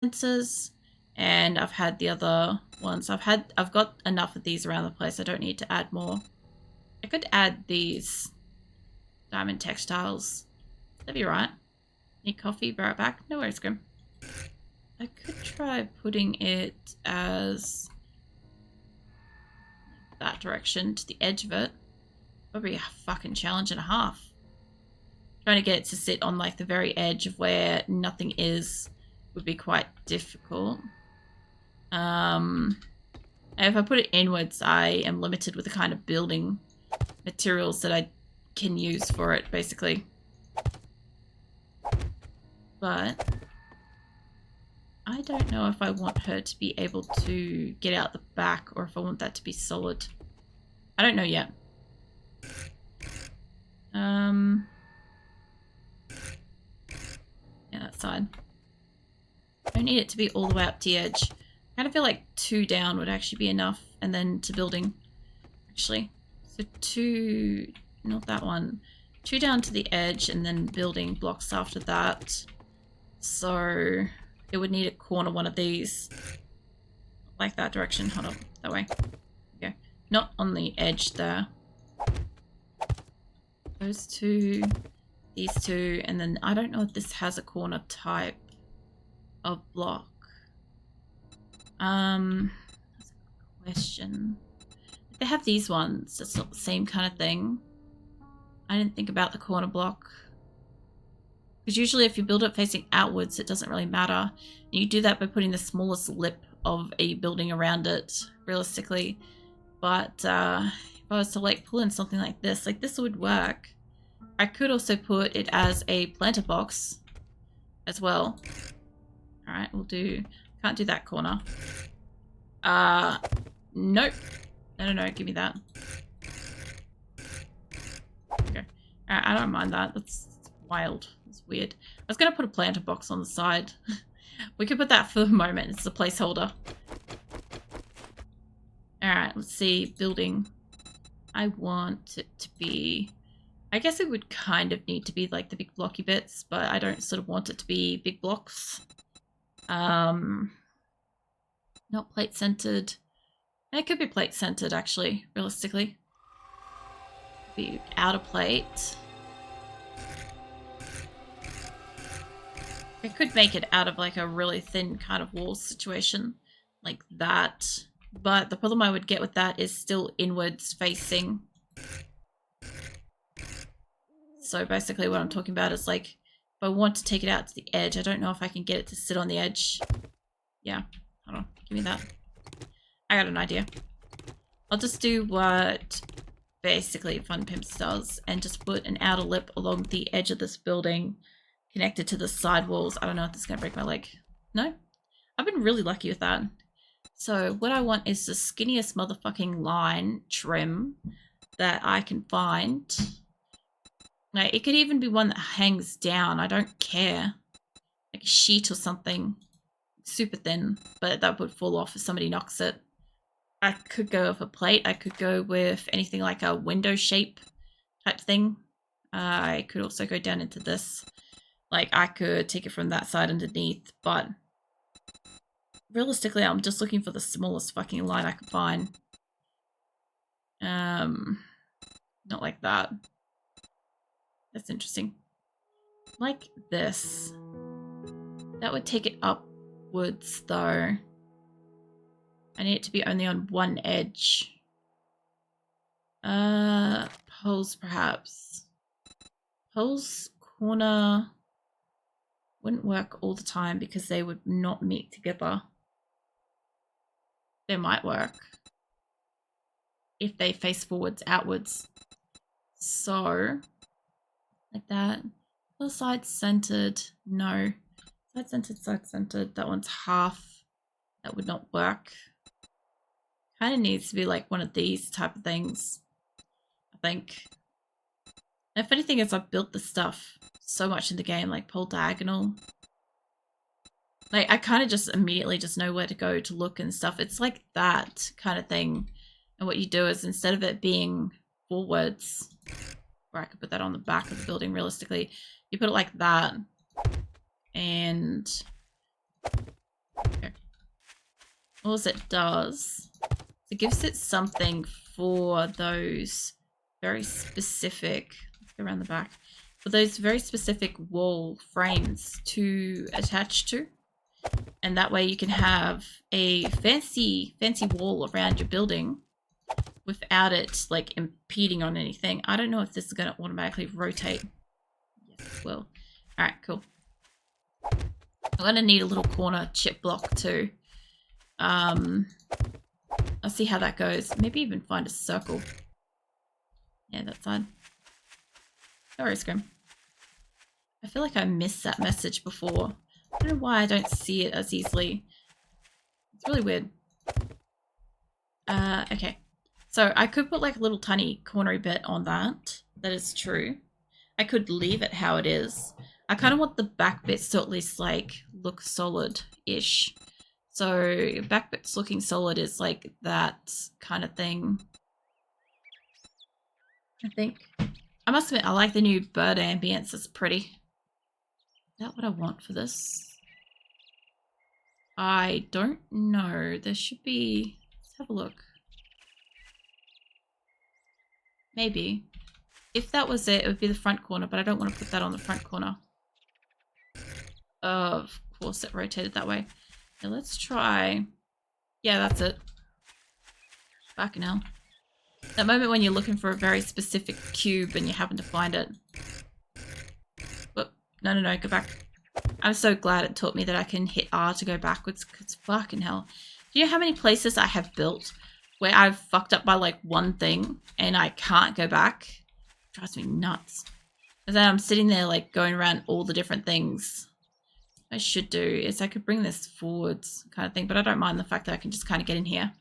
fences, and I've had the other ones. I've got enough of these around the place. I don't need to add more. I could add these diamond textiles. That'd be right. Need coffee? Be right back. No worries, Grim. I could try putting it as that direction to the edge of it. Probably a fucking challenge and a half. Trying to get it to sit on like the very edge of where nothing is would be quite difficult. If I put it inwards, I am limited with the kind of building materials that I can use for it, basically. But I don't know if I want her to be able to get out the back or if I want that to be solid. I don't know yet. Yeah, that side. I don't need it to be all the way up to the edge. I kind of feel like 2 down would actually be enough, and then to building, actually. So 2, not that one. 2 down to the edge, and then building blocks after that. So it would need a corner one of these. Like that direction. Hold on, that way. Okay. Not on the edge there. Those 2, these 2, and then I don't know if this has a corner type of block. That's a question. If they have these ones, it's not the same kind of thing. I didn't think about the corner block. Because usually if you build it facing outwards, it doesn't really matter. And you do that by putting the smallest lip of a building around it, realistically. But if I was to like pull in something like this would work. I could also put it as a planter box as well. Alright, we'll do... Can't do that corner. Nope. No, give me that. Okay. Alright, I don't mind that. That's wild. It's weird. I was going to put a planter box on the side. We could put that for the moment. It's a placeholder. Alright, let's see. Building. I want it to be... I guess it would kind of need to be like the big blocky bits, but I don't sort of want it to be big blocks. Not plate centered. It could be plate centered, actually, realistically. Be outer plate. I could make it out of like a really thin kind of wall situation, like that. But the problem I would get with that is still inwards facing. So basically what I'm talking about is like, if I want to take it out to the edge, I don't know if I can get it to sit on the edge. Yeah, hold on, give me that. I got an idea. I'll just do what basically Fun Pimps does and just put an outer lip along the edge of this building connected to the side walls. I don't know if this is going to break my leg. No? I've been really lucky with that. So what I want is the skinniest motherfucking line trim that I can find. Like, it could even be one that hangs down. I don't care. Like a sheet or something. Super thin, but that would fall off if somebody knocks it. I could go with a plate. I could go with anything like a window shape type thing. I could also go down into this. Like, I could take it from that side underneath, but realistically, I'm just looking for the smallest fucking line I could find. Not like that. That's interesting. Like this. That would take it upwards, though. I need it to be only on one edge. Poles, perhaps. Poles, corner... wouldn't work all the time because they would not meet together. They might work if they face forwards, outwards. So, like that. The side centered, no. Side centered, that one's half. That would not work. Kind of needs to be like one of these type of things, I think. And the funny thing is I've built this stuff so much in the game, like pole diagonal. Like, I kind of just immediately just know where to go to look and stuff. It's like that kind of thing. And what you do is instead of it being forwards, or I could put that on the back of the building realistically, you put it like that. And all it does, it gives it something for those very specific, let's go around the back, for those very specific wall frames to attach to. And that way you can have a fancy wall around your building without it like impeding on anything. I don't know if this is going to automatically rotate. Yes, it will. Alright, cool. I'm going to need a little corner chip block too. I'll see how that goes. Maybe even find a circle. Yeah, that side. No worries, Grim. I feel like I missed that message before. I don't know why I don't see it as easily. It's really weird. Okay. So I could put like a little tiny cornery bit on that. That is true. I could leave it how it is. I kind of want the back bits to at least like look solid-ish. So back bits looking solid is like that kind of thing. I think. I must admit, I like the new bird ambience. It's pretty. Is that what I want for this? I don't know. There should be... Let's have a look. Maybe. If that was it, it would be the front corner, but I don't want to put that on the front corner. Of course it rotated that way. Now let's try... Yeah, that's it. Fucking hell. That moment when you're looking for a very specific cube and you happen to find it. Whoop. No, go back. I'm so glad it taught me that I can hit R to go backwards, because fucking hell. Do you know how many places I have built where I've fucked up by like one thing and I can't go back? It drives me nuts. And then I'm sitting there like going around all the different things. What I should do is I could bring this forwards kind of thing, but I don't mind the fact that I can just kind of get in here.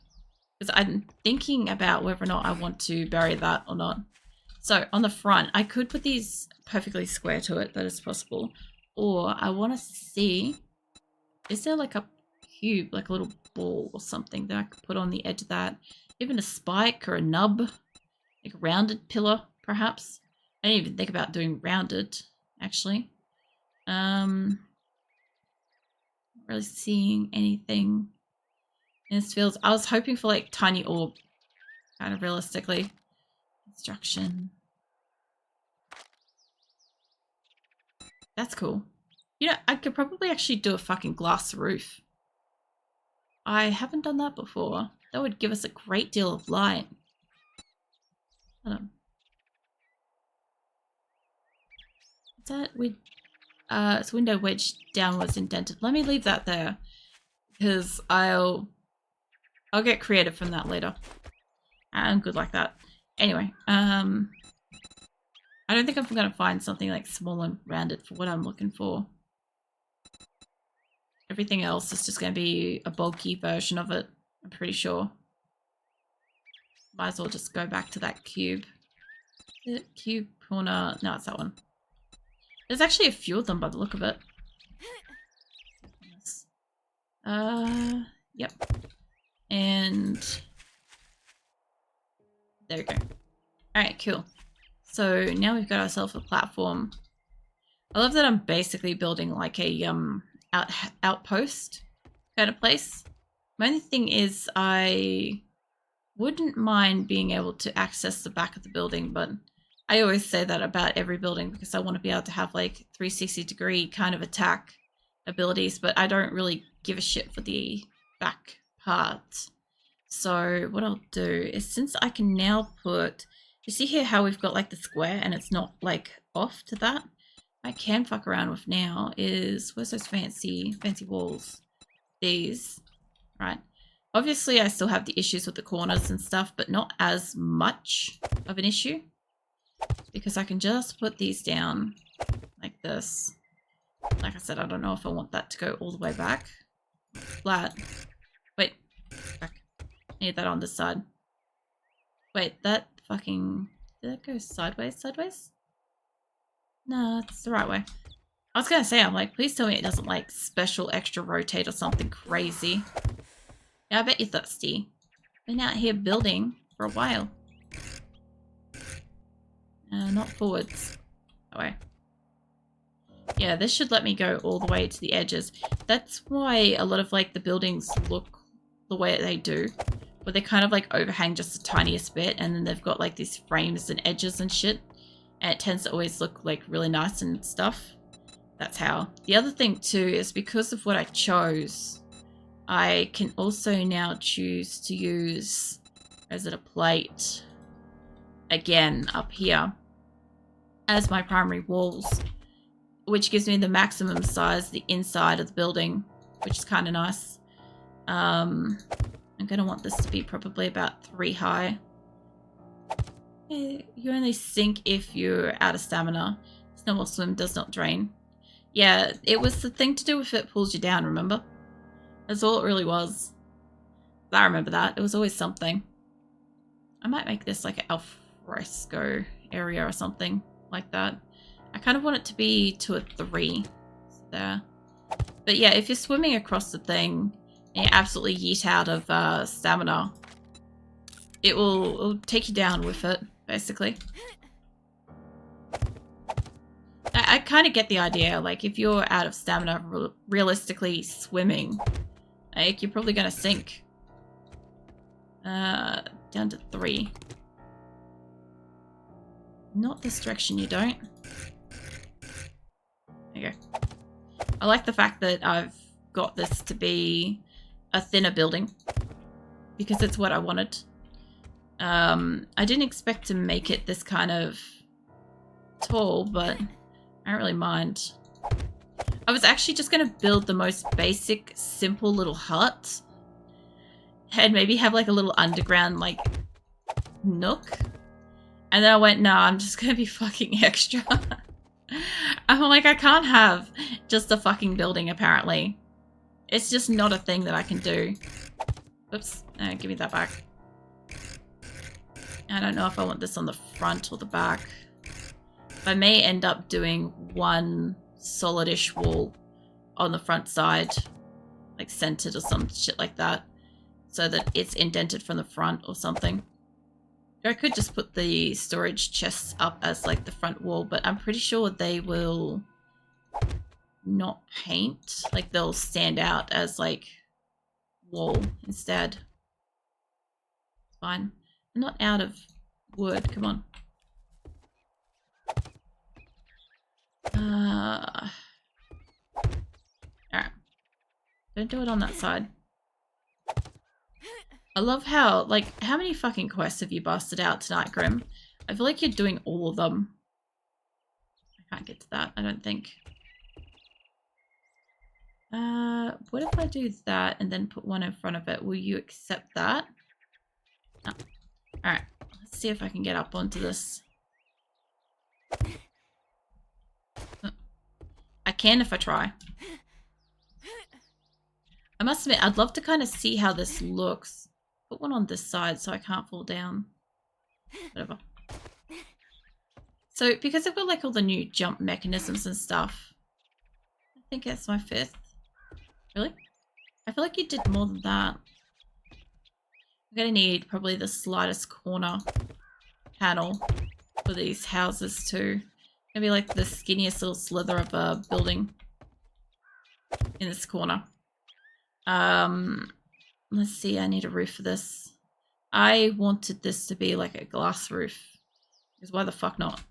Because I'm thinking about whether or not I want to bury that or not. So on the front, I could put these perfectly square to it. That is possible. Or I want to see, is there like a cube, like a little ball or something that I could put on the edge of that? Even a spike or a nub, like a rounded pillar, perhaps. I didn't even think about doing rounded, actually. Not really seeing anything in this field. I was hoping for like tiny orb, kind of realistically. Construction. That's cool. You know, I could probably actually do a fucking glass roof. I haven't done that before. That would give us a great deal of light. Hold on. Is that it's window wedge downwards indented. Let me leave that there. Because I'll get creative from that later. I'm good like that. Anyway, I don't think I'm going to find something like small and rounded for what I'm looking for. Everything else is just going to be a bulky version of it, I'm pretty sure. Might as well just go back to that cube. Is it cube corner? No, it's that one. There's actually a few of them by the look of it. Yep. And there we go. Alright, cool. So now we've got ourselves a platform. I love that I'm basically building like a outpost kind of place. My only thing is I wouldn't mind being able to access the back of the building, but I always say that about every building because I want to be able to have like 360-degree kind of attack abilities, but I don't really give a shit for the back part. So what I'll do is, since I can now put, you see here how we've got like the square and it's not like off to that? I can fuck around with now is, where's those fancy walls? These, right? Obviously I still have the issues with the corners and stuff, but not as much of an issue because I can just put these down like this. Like I said, I don't know if I want that to go all the way back. Flat. Wait, back. I need that on this side. Wait, that fucking, did that go sideways? No, it's the right way. I was gonna say, I'm like, please tell me it doesn't like special extra rotate or something crazy. Yeah, I bet you're thirsty. Been out here building for a while. Not forwards. That way. Yeah, this should let me go all the way to the edges. That's why a lot of like the buildings look the way they do, where they kind of like overhang just the tiniest bit, and then they've got like these frames and edges and shit, and it tends to always look like really nice and stuff. That's how. The other thing too is because of what I chose, I can also now choose to use, is it a plate, again up here as my primary walls, which gives me the maximum size the inside of the building, which is kind of nice. I'm going to want this to be probably about 3 high. You only sink if you're out of stamina. Snowball swim does not drain. Yeah, it was the thing to do if it pulls you down, remember? That's all it really was. I remember that. It was always something. I might make this like an alfresco area or something like that. I kind of want it to be to a 3. There. But yeah, if you're swimming across the thing and you absolutely yeet out of stamina, it'll take you down with it, basically. I kind of get the idea. Like, if you're out of stamina, realistically swimming, like, you're probably going to sink. Down to 3. Not this direction, you don't. There you go. I like the fact that I've got this to be a thinner building, because it's what I wanted. I didn't expect to make it this kind of tall, but I don't really mind. I was actually just going to build the most basic, simple little hut, and maybe have like a little underground like nook. And then I went, no, I'm just going to be fucking extra. I'm like, I can't have just a fucking building, apparently. It's just not a thing that I can do. Oops. No, give me that back. I don't know if I want this on the front or the back. I may end up doing one solidish wall on the front side, like centered or some shit like that, so that it's indented from the front or something. Or I could just put the storage chests up as like the front wall, but I'm pretty sure they will not paint. Like, they'll stand out as like wall instead. It's fine. I'm not out of wood. Come on. Alright. Don't do it on that side. I love how, like, how many fucking quests have you busted out tonight, Grim? I feel like you're doing all of them. I can't get to that, I don't think. What if I do that and then put one in front of it? Will you accept that? No. Alright, let's see if I can get up onto this. I can if I try. I must admit, I'd love to kind of see how this looks. Put one on this side so I can't fall down. Whatever. So, because I've got like all the new jump mechanisms and stuff, I think that's my 5th. Really? I feel like you did more than that. I'm gonna need probably the slightest corner panel for these houses too. Gonna be like the skinniest little slither of a building in this corner. Let's see, I need a roof for this. I wanted this to be like a glass roof, because why the fuck not?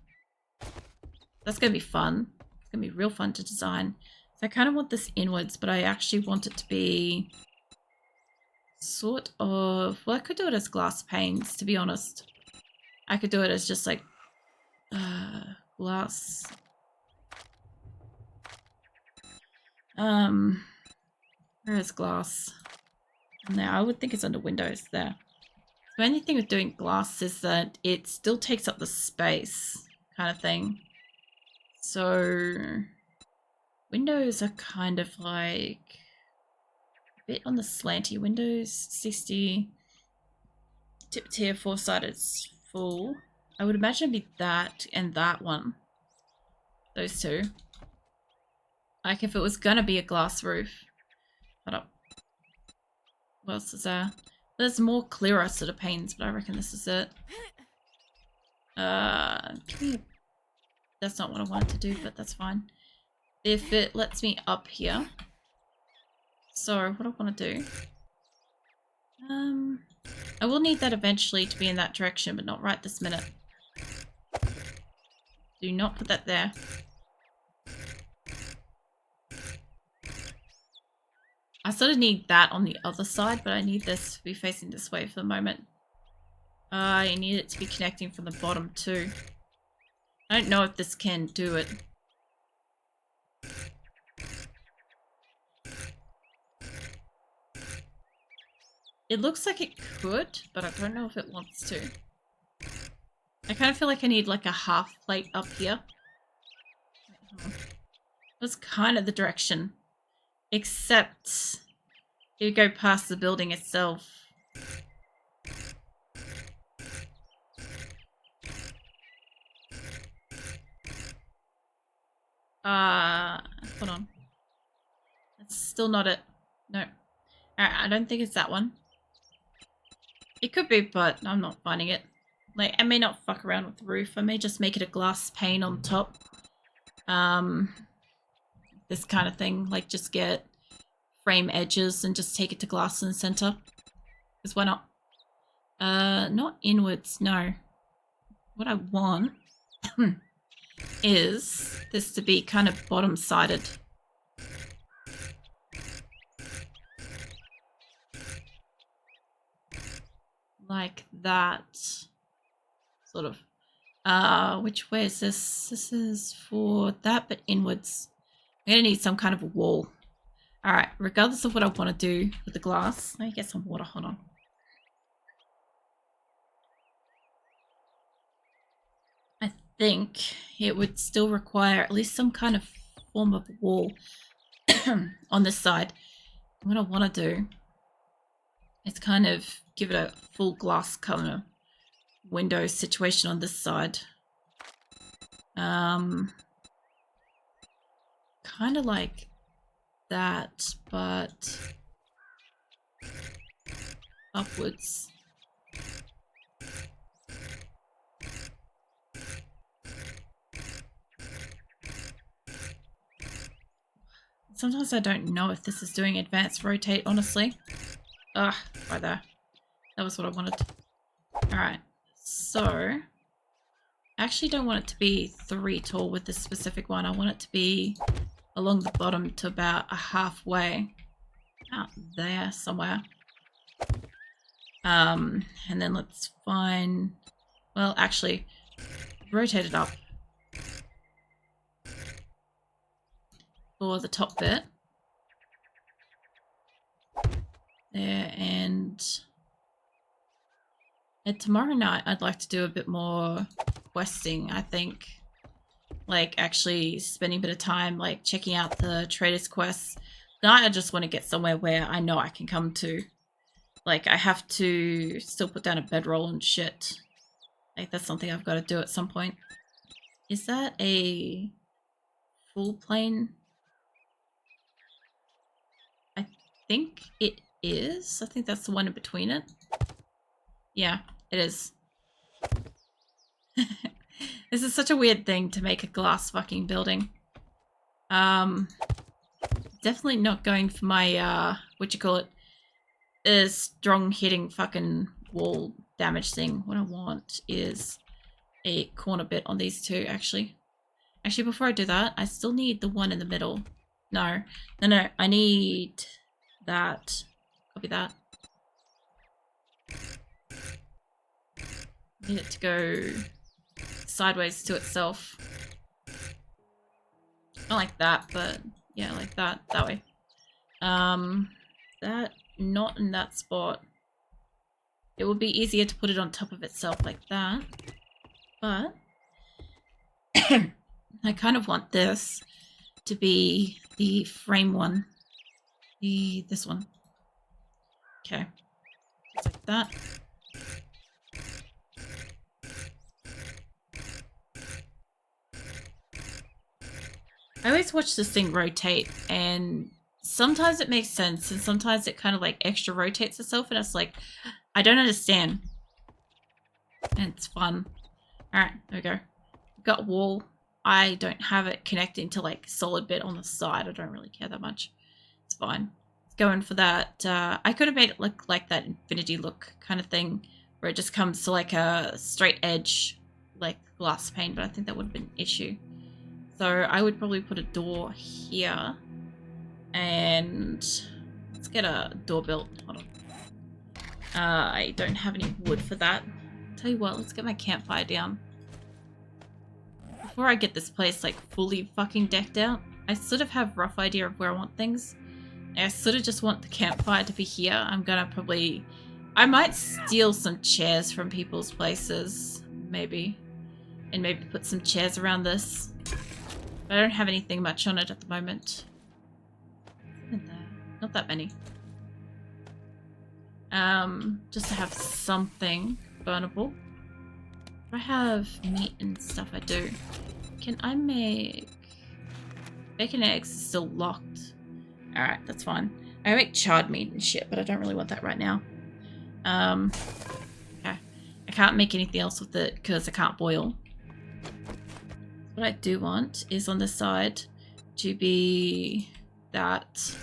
That's gonna be fun. It's gonna be real fun to design. So I kind of want this inwards, but I actually want it to be sort of, well, I could do it as glass panes, to be honest. I could do it as just like glass. Where is glass? Now, I would think it's under windows there. The only thing with doing glass is that it still takes up the space, kind of thing. So, windows are kind of like a bit on the slanty windows. 60 tip tier 4-sided full. I would imagine it'd be that and that one. Those two. Like, if it was gonna be a glass roof. Hold up. What else is there? There's more clearer sort of panes, but I reckon this is it. That's not what I wanted to do, but that's fine. If it lets me up here. So what I want to do I will need that eventually to be in that direction, but not right this minute. Do not put that there. I sort of need that on the other side, but I need this to be facing this way for the moment. I need it to be connecting from the bottom too. I don't know if this can do it. It looks like it could, but I don't know if it wants to. I kind of feel like I need like a half plate up here. That's kind of the direction. Except you go past the building itself. Hold on. That's still not it. No. I don't think it's that one. It could be, but I'm not finding it. Like, I may not fuck around with the roof. I may just make it a glass pane on top. This kind of thing. Like, just get frame edges and just take it to glass in the center. Because why not? Not inwards, no. What I want is this to be kind of bottom-sided. Like that. Sort of. Which way is this? This is for that, but inwards. I'm gonna need some kind of a wall. Alright, regardless of what I want to do with the glass. Let me get some water, hold on. I think it would still require at least some kind of form of wall on this side. What I want to do is kind of give it a full glass kind of window situation on this side. Kind of like that, but upwards. Sometimes I don't know if this is doing advanced rotate, honestly. Ah, right there. That was what I wanted. Alright, so I actually don't want it to be 3 tall with this specific one. I want it to be along the bottom to about a halfway out there somewhere. And then let's find, well, actually rotate it up for the top bit there. And tomorrow night I'd like to do a bit more questing, I think. Like actually spending a bit of time like checking out the traders quests. Tonight I just want to get somewhere where I know I can come to. Like I have to still put down a bedroll and shit. Like that's something I've got to do at some point. Is that a full plane? I think it is. I think that's the one in between it. Yeah, it is. This is such a weird thing to make a glass fucking building. Definitely not going for my, what you call it, a strong hitting fucking wall damage thing. What I want is a corner bit on these two, actually. Actually, before I do that, I still need the one in the middle. No, I need that. Copy that. I need it to go sideways to itself. Not like that, but yeah, like that way. That not in that spot. It would be easier to put it on top of itself like that, but I kind of want this to be the frame one, this one. Okay, just like that. I always watch this thing rotate, and sometimes it makes sense, and sometimes it kind of like extra rotates itself, and it's like, I don't understand. And it's fun. Alright, there we go. We've got a wall. I don't have it connecting to like solid bit on the side. I don't really care that much. It's fine. going for that. I could have made it look like that infinity look kind of thing, where it just comes to like a straight edge, like glass pane, but I think that would have been an issue. So I would probably put a door here, and let's get a door built. Hold on. I don't have any wood for that. Tell you what, let's get my campfire down. Before I get this place like fully fucking decked out, I sort of have a rough idea of where I want things. I sort of just want the campfire to be here. I'm gonna probably... I might steal some chairs from people's places, maybe. And maybe put some chairs around this. But I don't have anything much on it at the moment. Not that many. Just to have something burnable. Do I have meat and stuff? I do. Can I make... Bacon and eggs is still locked. Alright, that's fine. I make charred meat and shit, but I don't really want that right now. Okay. I can't make anything else with it because I can't boil. What I do want is on this side to be that...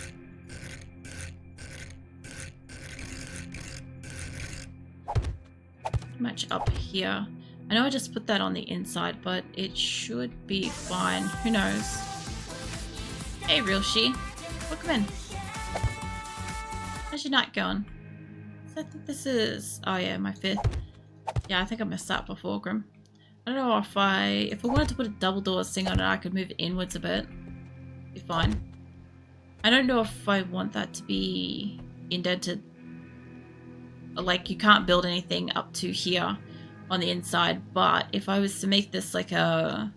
much up here. I know I just put that on the inside, but it should be fine. Who knows? Hey, real she. Welcome in. How's your night going? So I think this is... Oh yeah, my 5th. Yeah, I think I messed up before, Grim. I don't know if I wanted to put a double doors thing on it, I could move it inwards a bit. Be fine. I don't know if I want that to be indented. Like, you can't build anything up to here on the inside, but if I was to make this like an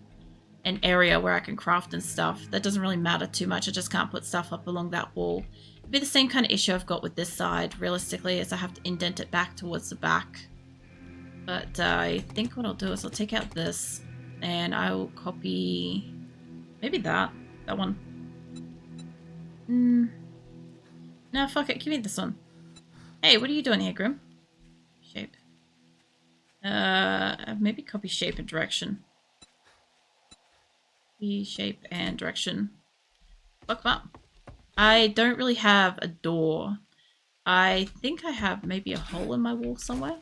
area where I can craft and stuff, that doesn't really matter too much. I just can't put stuff up along that wall. It'd be the same kind of issue I've got with this side, realistically, is I have to indent it back towards the back. But I think what I'll do is I'll take out this, and I will copy maybe that one. No, fuck it, give me this one. Hey, what are you doing here, Grim? Shape. Maybe copy shape and direction. Copy shape and direction. Fuck them up. I don't really have a door. I think I have maybe a hole in my wall somewhere.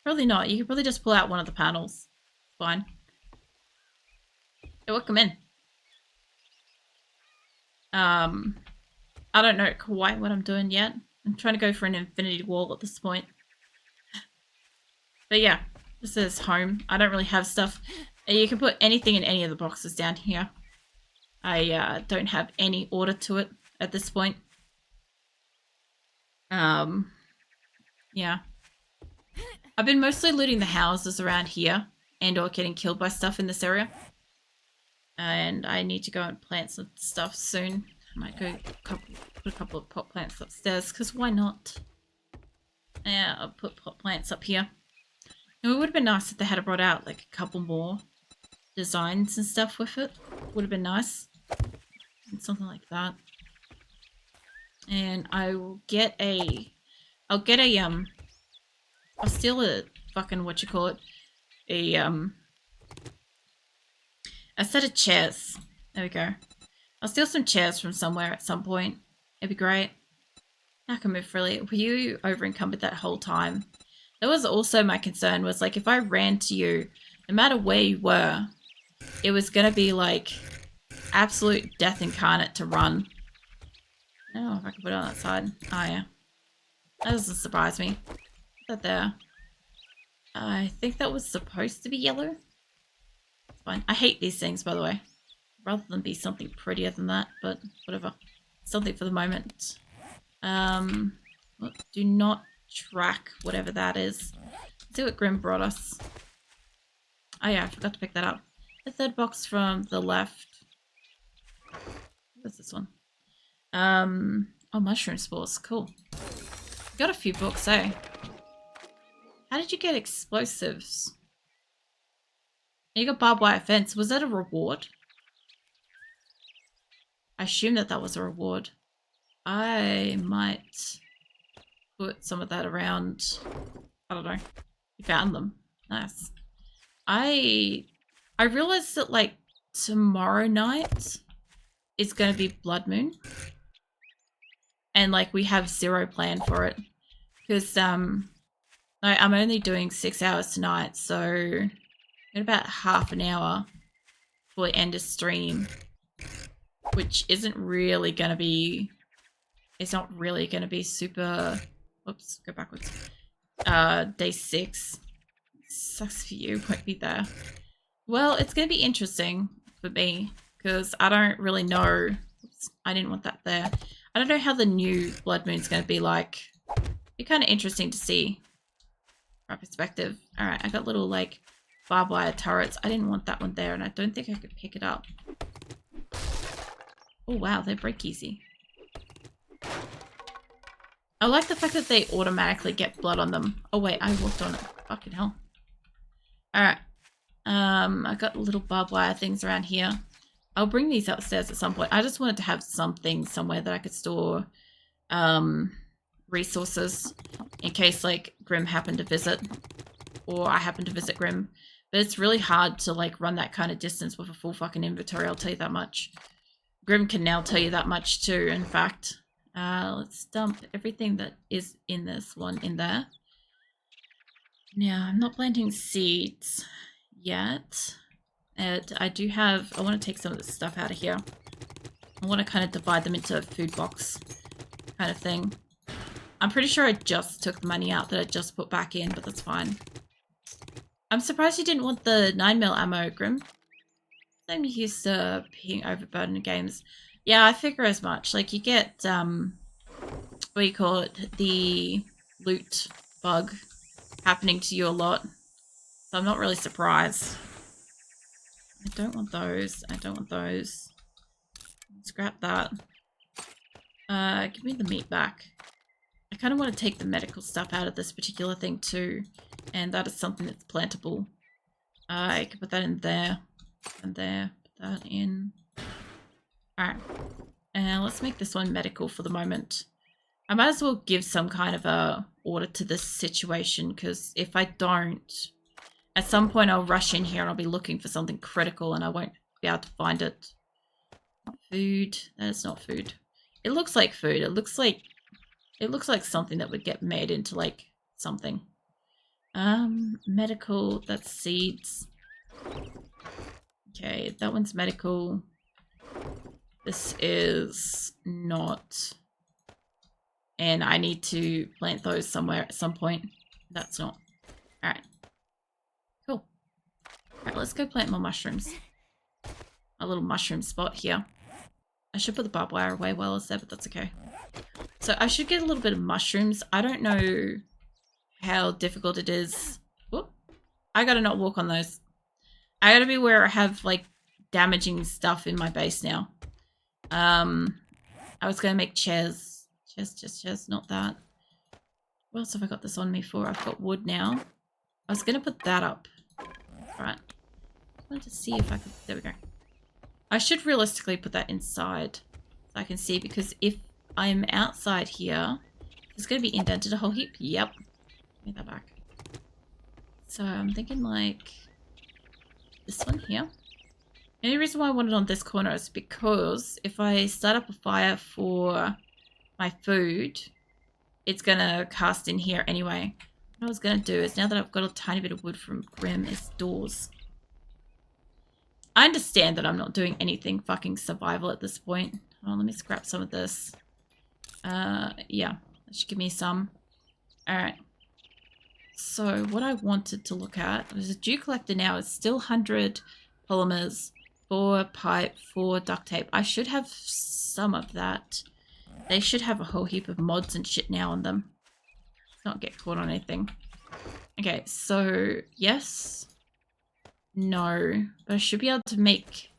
Probably not. You could probably just pull out one of the panels. Fine. Hey, welcome in. I don't know quite what I'm doing yet. I'm trying to go for an infinity wall at this point. But yeah, this is home. I don't really have stuff. You can put anything in any of the boxes down here. I don't have any order to it at this point. Yeah. I've been mostly looting the houses around here and or getting killed by stuff in this area. And I need to go and plant some stuff soon. I might go put a couple of pot plants upstairs, because why not? Yeah, I'll put pot plants up here. And it would have been nice if they had brought out like a couple more designs and stuff with it. Would have been nice. And something like that. And I will get a... I'll steal a fucking, a set of chairs. There we go. I'll steal some chairs from somewhere at some point. It'd be great. I can move freely. Were you over encumbered that whole time? That was also my concern, was like if I ran to you, no matter where you were, it was gonna be like absolute death incarnate to run. I don't know if I can put it on that side. Oh yeah. That doesn't surprise me. Put that there. I think that was supposed to be yellow. It's fine. I hate these things, by the way. Rather than be something prettier than that, but whatever. Something for the moment. Do not track whatever that is. Let's see what Grim brought us. Oh yeah, I forgot to pick that up. The third box from the left. What's this one? Oh, mushroom spores. Cool. Got a few books, eh? How did you get explosives? You got barbed wire fence. Was that a reward? I assume that was a reward. I might put some of that around. I don't know. You found them. Nice. I realized that like tomorrow night is going to be blood moon. And like we have zero plan for it. Because I'm only doing 6 hours tonight, so in about half an hour before we end a stream, which isn't really gonna be, it's not really gonna be super, oops, go backwards. Day 6. Sucks for you, won't be there. Well, it's gonna be interesting for me, because I don't really know, oops, I didn't want that there. I don't know how the new blood moon's gonna be like. Be kind of interesting to see from perspective. Alright, I got little like barbed wire turrets. I didn't want that one there, and I don't think I could pick it up. Oh wow, they break easy. I like the fact that they automatically get blood on them. Oh wait, I walked on it. Fucking hell. Alright. I got little barbed wire things around here. I'll bring these upstairs at some point. I just wanted to have something somewhere that I could store resources in case like Grim happened to visit, or I happen to visit Grim. But it's really hard to like run that kind of distance with a full fucking inventory, I'll tell you that much. Grim can now tell you that much too, in fact. Let's dump everything that is in this one in there. Now, I'm not planting seeds yet. And I do have, I want to take some of this stuff out of here. I want to kind of divide them into a food box kind of thing. I'm pretty sure I just took the money out that I just put back in, but that's fine. I'm surprised you didn't want the 9mm ammo, Grim. I'm used to being overburdened in games. Yeah, I figure as much. Like, you get, what do you call it? The loot bug happening to you a lot. So I'm not really surprised. I don't want those. I don't want those. Scrap that. Give me the meat back. I kind of want to take the medical stuff out of this particular thing too. And that is something that's plantable. I can put that in there. And there. Put that in. Alright. And let's make this one medical for the moment. I might as well give some kind of a order to this situation, because if I don't, at some point I'll rush in here and I'll be looking for something critical and I won't be able to find it. Food. That is not food. It looks like food. It looks like something that would get made into like something. Medical, that's seeds. Okay, that one's medical. This is not. And I need to plant those somewhere at some point. That's not. Alright. Cool. Alright, let's go plant more mushrooms. A little mushroom spot here. I should put the barbed wire away while it's there, but that's okay. So I should get a little bit of mushrooms. I don't know how difficult it is. Whoop. I gotta not walk on those. I gotta be where I have like damaging stuff in my base now. I was gonna make chairs. Chairs, not that. What else have I got this on me for? I've got wood now. I was gonna put that up. Right. I wanted to see if I could, there we go. I should realistically put that inside so I can see, because if I'm outside here, it's going to be indented a whole heap. Yep. Give me that back. So I'm thinking like this one here. The only reason why I want it on this corner is because if I start up a fire for my food, it's going to cast in here anyway. What I was going to do is, now that I've got a tiny bit of wood from Grim, is doors. I understand that I'm not doing anything fucking survival at this point. Hold on, let me scrap some of this. Yeah, that should give me some. Alright. So, what I wanted to look at was a dew collector now. It's still 100 polymers, 4 pipe, 4 duct tape. I should have some of that. They should have a whole heap of mods and shit now on them. Let's not get caught on anything. Okay, so, yes. No, but I should be able to make